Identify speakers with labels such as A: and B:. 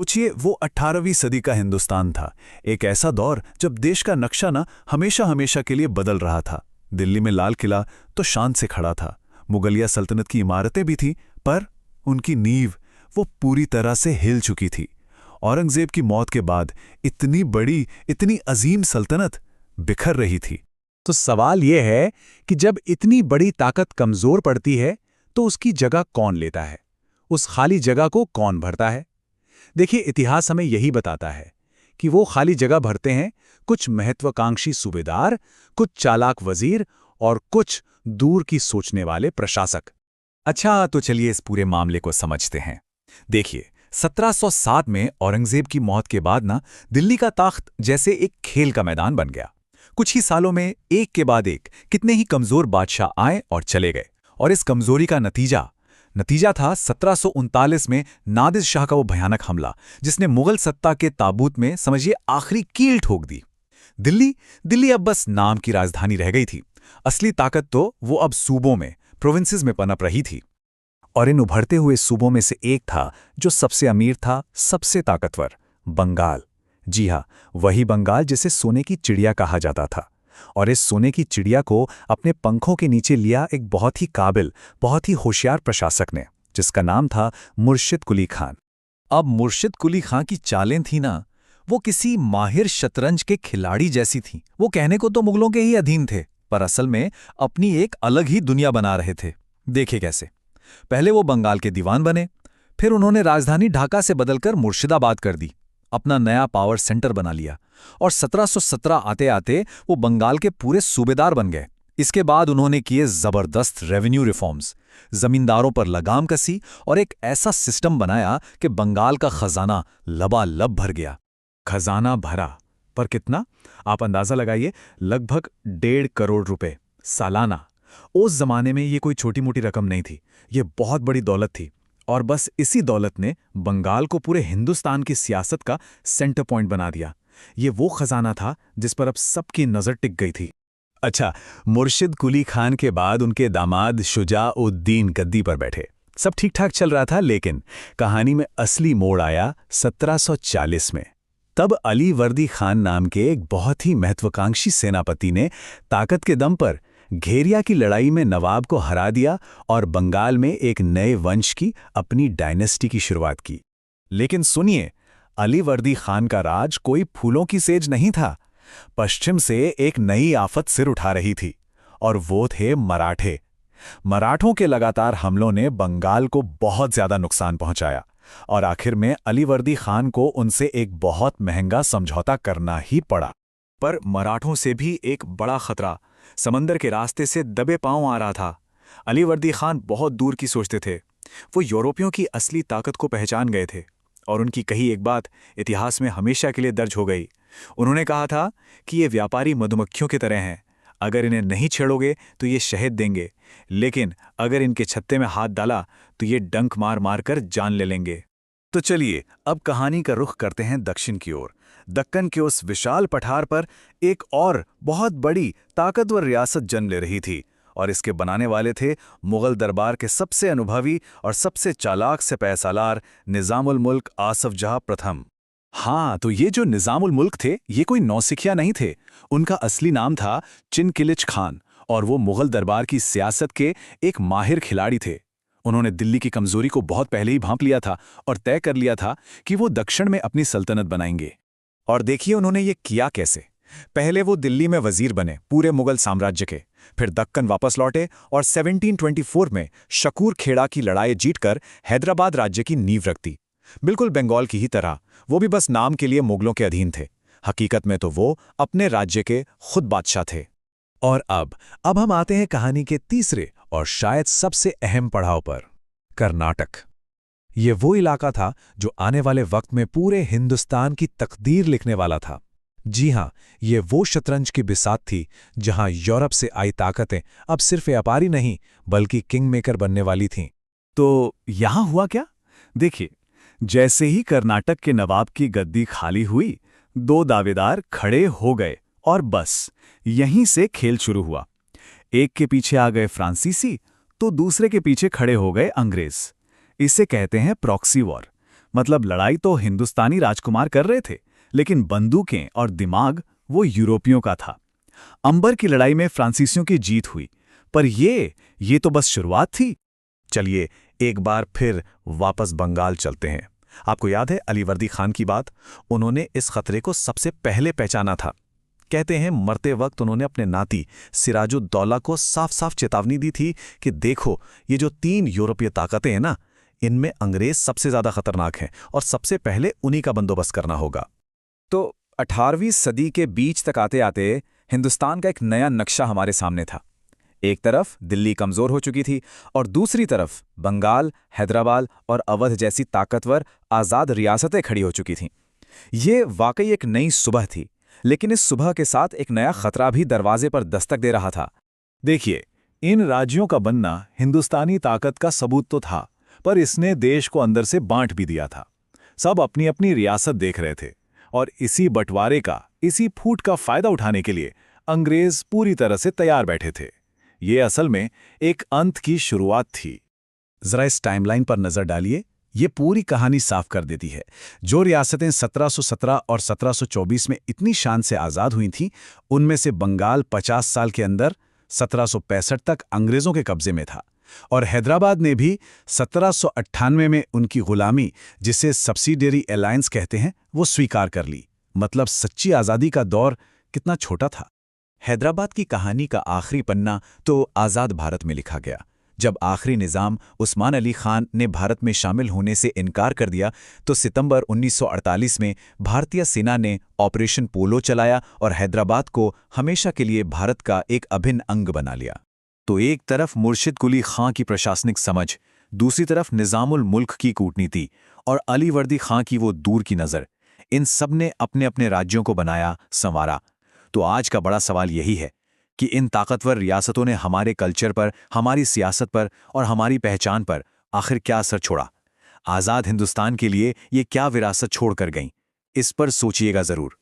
A: पूछिए, वो 18वीं सदी का हिंदुस्तान था। एक ऐसा दौर जब देश का नक्शा ना हमेशा हमेशा के लिए बदल रहा था। दिल्ली में लाल किला तो शान से खड़ा था, मुगलिया सल्तनत की इमारतें भी थीं, पर उनकी नींव वो पूरी तरह से हिल चुकी थी। औरंगजेब की मौत के बाद इतनी बड़ी, इतनी अजीम सल्तनत बिखर रही थी।
B: तो सवाल यह है कि जब इतनी बड़ी ताकत कमजोर पड़ती है तो उसकी जगह कौन लेता है? उस खाली जगह को कौन भरता है? देखिए, इतिहास हमें यही बताता है कि वो खाली जगह भरते हैं कुछ महत्वाकांक्षी सूबेदार, कुछ चालाक वजीर और कुछ दूर की सोचने वाले प्रशासक।
C: अच्छा, तो चलिए इस पूरे मामले को समझते हैं। देखिए, 1707 में औरंगजेब की मौत के बाद ना दिल्ली का तख्त जैसे एक खेल का मैदान बन गया। कुछ ही सालों में एक के बाद एक कितने ही कमजोर बादशाह आए और चले गए, और इस कमजोरी का नतीजा था 1739 में नादिर शाह का वो भयानक हमला, जिसने मुगल सत्ता के ताबूत में समझिए आखिरी कील ठोक दी। दिल्ली अब बस नाम की राजधानी रह गई थी। असली ताकत तो वो अब सूबों में, प्रोविंसेस में पनप रही थी। और इन उभरते हुए सूबों में से एक था जो सबसे अमीर था, सबसे ताकतवर, बंगाल। जी हाँ, वही बंगाल जिसे सोने की चिड़िया कहा जाता था। और इस सोने की चिड़िया को अपने पंखों के नीचे लिया एक बहुत ही काबिल, बहुत ही होशियार प्रशासक ने, जिसका नाम था मुर्शिद कुली खान। अब मुर्शिद कुली खान की चालें थी ना, वो किसी माहिर शतरंज के खिलाड़ी जैसी थी। वो कहने को तो मुगलों के ही अधीन थे, पर असल में अपनी एक अलग ही दुनिया बना रहे थे। देखिए कैसे। पहले वो बंगाल के दीवान बने, फिर उन्होंने राजधानी ढाका से बदलकर मुर्शिदाबाद कर दी, अपना नया पावर सेंटर बना लिया, और 1717 आते आते वो बंगाल के पूरे सूबेदार बन गए। इसके बाद उन्होंने किए जबरदस्त रेवेन्यू रिफॉर्म्स, जमींदारों पर लगाम कसी और एक ऐसा सिस्टम बनाया कि बंगाल का खजाना लबालब भर गया। खजाना भरा, पर कितना? आप अंदाजा लगाइए, लगभग 1.5 करोड़ रुपए सालाना। उस जमाने में ये कोई छोटी मोटी रकम नहीं थी, ये बहुत बड़ी दौलत थी। और बस इसी दौलत ने बंगाल को पूरे हिंदुस्तान की सियासत का सेंटर पॉइंट बना दिया। ये वो खजाना था जिस पर अब सबकी नजर टिक गई थी।
A: अच्छा, मुर्शिद कुली खान के बाद उनके दामाद शुजा-उद-दीन गद्दी पर बैठे। सब ठीक ठाक चल रहा था, लेकिन कहानी में असली मोड़ आया 1740 में। तब अली वर्दी खान नाम के एक बहुत ही महत्वाकांक्षी सेनापति ने ताकत के दम पर घेरिया की लड़ाई में नवाब को हरा दिया और बंगाल में एक नए वंश की, अपनी डायनेस्टी की शुरुआत की। लेकिन सुनिए, अली वर्दी खान का राज कोई फूलों की सेज नहीं था। पश्चिम से एक नई आफत सिर उठा रही थी, और वो थे मराठे। मराठों के लगातार हमलों ने बंगाल को बहुत ज्यादा नुकसान पहुंचाया, और आखिर में अली वर्दी खान को उनसे एक बहुत महंगा समझौता करना ही पड़ा। पर मराठों से भी एक बड़ा खतरा समंदर के रास्ते से दबे पांव आ रहा था। अली वर्दी खान बहुत दूर की सोचते थे। वो यूरोपियों की असली ताकत को पहचान गए थे, और उनकी कही एक बात इतिहास में हमेशा के लिए दर्ज हो गई। उन्होंने कहा था कि ये व्यापारी मधुमक्खियों की तरह हैं, अगर इन्हें नहीं छेड़ोगे तो ये शहद देंगे, लेकिन अगर इनके छत्ते में हाथ डाला तो ये डंक मार मार कर जान ले लेंगे। तो चलिए अब कहानी का रुख करते हैं दक्षिण की ओर। दक्कन के उस विशाल पठार पर एक और बहुत बड़ी ताकतवर रियासत जन्म ले रही थी, और इसके बनाने वाले थे मुगल दरबार के सबसे अनुभवी और सबसे चालाक सिपह सालार निजामुल मुल्क आसफ जहाँ प्रथम। हाँ, तो ये जो निजामुल मुल्क थे, ये कोई नौसिखिया नहीं थे। उनका असली नाम था चिनकिलिच खान, और वो मुगल दरबार की सियासत के एक माहिर खिलाड़ी थे। उन्होंने दिल्ली की कमजोरी को बहुत पहले ही भांप लिया था और तय कर लिया था कि वो दक्षिण में अपनी सल्तनत बनाएंगे। और देखिए उन्होंने ये किया कैसे। पहले वो दिल्ली में वजीर बने पूरे मुगल साम्राज्य के, फिर दक्कन वापस लौटे और 1724 में शकूर खेड़ा की लड़ाई जीतकर हैदराबाद राज्य की नींव रख दी। बिल्कुल बंगाल की ही तरह वो भी बस नाम के लिए मुगलों के अधीन थे, हकीकत में तो वो अपने राज्य के खुद बादशाह थे। और अब हम आते हैं कहानी के तीसरे और शायद सबसे अहम पड़ाव पर, कर्नाटक। ये वो इलाका था जो आने वाले वक्त में पूरे हिंदुस्तान की तकदीर लिखने वाला था। जी हाँ, ये वो शतरंज की बिसात थी जहां यूरोप से आई ताकतें अब सिर्फ व्यापारी नहीं बल्कि किंग मेकर बनने वाली थीं। तो यहां हुआ क्या? देखिए, जैसे ही कर्नाटक के नवाब की गद्दी खाली हुई, 2 दावेदार खड़े हो गए और बस यहीं से खेल शुरू हुआ। एक के पीछे आ गए फ्रांसीसी, तो दूसरे के पीछे खड़े हो गए अंग्रेज। इसे कहते हैं प्रॉक्सी वॉर। मतलब लड़ाई तो हिंदुस्तानी राजकुमार कर रहे थे, लेकिन बंदूकें और दिमाग वो यूरोपियों का था। अंबर की लड़ाई में फ्रांसीसियों की जीत हुई, पर ये तो बस शुरुआत थी। चलिए एक बार फिर वापस बंगाल चलते हैं। आपको याद है अलीवर्दी खान की बात? उन्होंने इस खतरे को सबसे पहले पहचाना था। कहते हैं मरते वक्त उन्होंने अपने नाती सिराजुद्दौला को साफ साफ चेतावनी दी थी कि देखो, ये जो 3 यूरोपीय ताकतें हैं ना, इनमें अंग्रेज सबसे ज्यादा खतरनाक हैं और सबसे पहले उन्हीं का बंदोबस्त करना होगा।
C: तो 18वीं सदी के बीच तक आते आते हिंदुस्तान का एक नया नक्शा हमारे सामने था। एक तरफ दिल्ली कमजोर हो चुकी थी और दूसरी तरफ बंगाल, हैदराबाद और अवध जैसी ताकतवर आज़ाद रियासतें खड़ी हो चुकी थीं। ये वाकई एक नई सुबह थी, लेकिन इस सुबह के साथ एक नया खतरा भी दरवाजे पर दस्तक दे रहा था।
A: देखिए, इन राज्यों का बनना हिंदुस्तानी ताकत का सबूत तो था, पर इसने देश को अंदर से बांट भी दिया था। सब अपनी अपनी रियासत देख रहे थे और इसी बंटवारे का, इसी फूट का फायदा उठाने के लिए अंग्रेज पूरी तरह से तैयार बैठे थे। ये असल में एक अंत की शुरुआत थी।
B: जरा इस टाइमलाइन पर नजर डालिए, ये पूरी कहानी साफ कर देती है। जो रियासतें 1717 और 1724 में इतनी शान से आज़ाद हुई थीं, उनमें से बंगाल 50 साल के अंदर 1765 तक अंग्रेज़ों के कब्जे में था और हैदराबाद ने भी 1798 में उनकी गुलामी, जिसे सब्सिडियरी अलायंस कहते हैं, वो स्वीकार कर ली। मतलब सच्ची आज़ादी का दौर कितना छोटा था।
C: हैदराबाद की कहानी का आखिरी पन्ना तो आज़ाद भारत में लिखा गया। जब आखिरी निज़ाम उस्मान अली खान ने भारत में शामिल होने से इनकार कर दिया, तो सितंबर 1948 में भारतीय सेना ने ऑपरेशन पोलो चलाया और हैदराबाद को हमेशा के लिए भारत का एक अभिन्न अंग बना लिया। तो एक तरफ मुर्शिद कुली खां की प्रशासनिक समझ, दूसरी तरफ निज़ामुल मुल्क की कूटनीति और अलीवर्दी खां की वो दूर की नज़र, इन सब ने अपने अपने राज्यों को बनाया, संवारा। तो आज का बड़ा सवाल यही है कि इन ताकतवर रियासतों ने हमारे कल्चर पर, हमारी सियासत पर और हमारी पहचान पर आखिर क्या असर छोड़ा? आज़ाद हिंदुस्तान के लिए ये क्या विरासत छोड़ कर गईं? इस पर सोचिएगा ज़रूर।